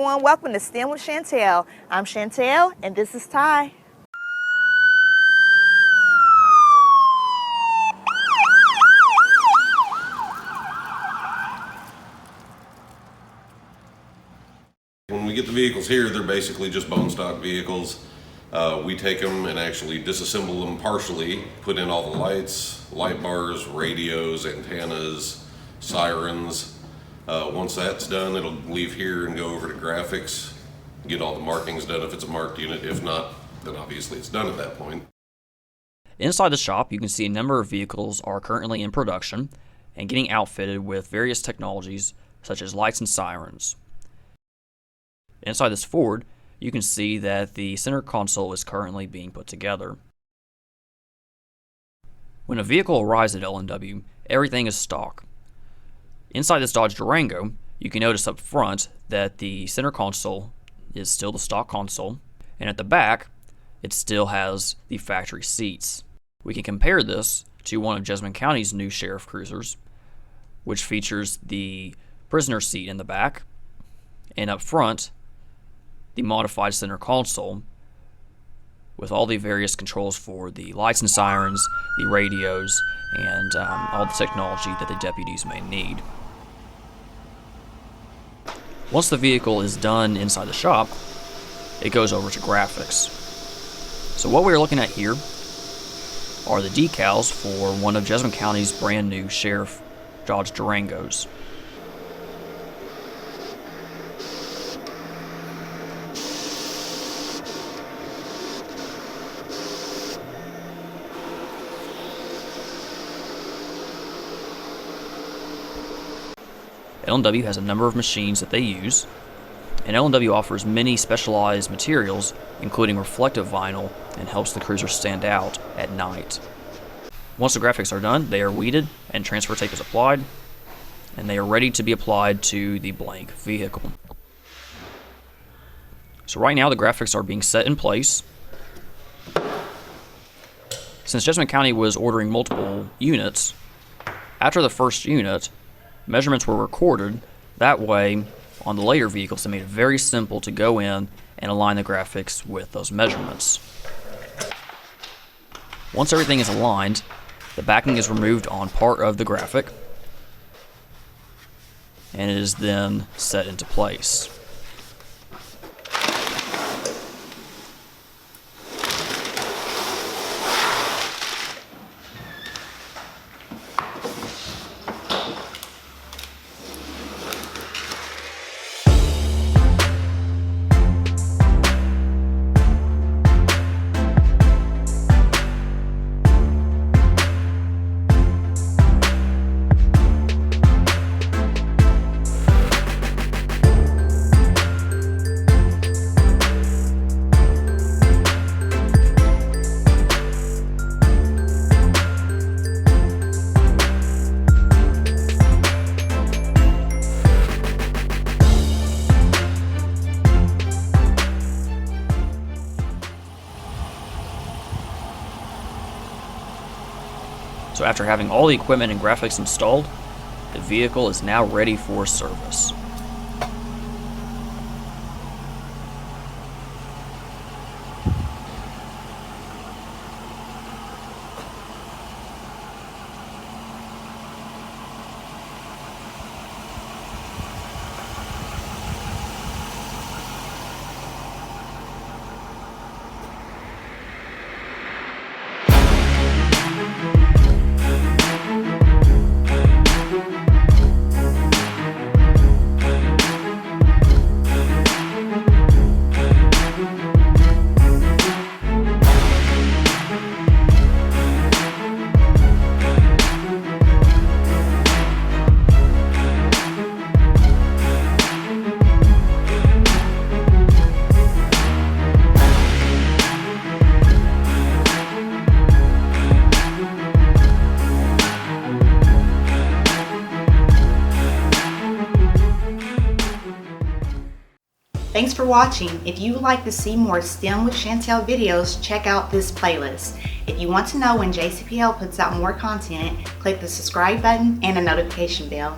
everyone, welcome to STEM with Chantel. I'm Chantel and this is Ty. When we get the vehicles here, they're basically just bone stock vehicles. We take them and actually disassemble them partially, put in all the lights, light bars, radios, antennas, sirens. Once that's done, it'll leave here and go over to graphics, get all the markings done if it's a marked unit. If not, then obviously it's done at that point. Inside the shop, you can see a number of vehicles are currently in production and getting outfitted with various technologies such as lights and sirens. Inside this Ford, you can see that the center console is currently being put together. When a vehicle arrives at L&W, everything is stock. Inside this Dodge Durango, you can notice up front that the center console is still the stock console, and at the back, it still has the factory seats. We can compare this to one of Jessamine County's new sheriff cruisers, which features the prisoner seat in the back, and up front, the modified center console with all the various controls for the lights and sirens, the radios, and all the technology that the deputies may need. Once the vehicle is done inside the shop, it goes over to graphics. So what we're looking at here are the decals for one of Jessamine County's brand new Sheriff Dodge Durangos. L&W has a number of machines that they use, and L&W offers many specialized materials, including reflective vinyl, and helps the cruiser stand out at night. Once the graphics are done, they are weeded and transfer tape is applied, and they are ready to be applied to the blank vehicle. So right now the graphics are being set in place. Since Jessamine County was ordering multiple units, after the first unit, measurements were recorded. That way, on the later vehicles, they made it very simple to go in and align the graphics with those measurements. Once everything is aligned, the backing is removed on part of the graphic, and it is then set into place. So after having all the equipment and graphics installed, the vehicle is now ready for service. Thanks for watching. If you would like to see more STEM with Chantel videos, check out this playlist. If you want to know when JCPL puts out more content, click the subscribe button and the notification bell.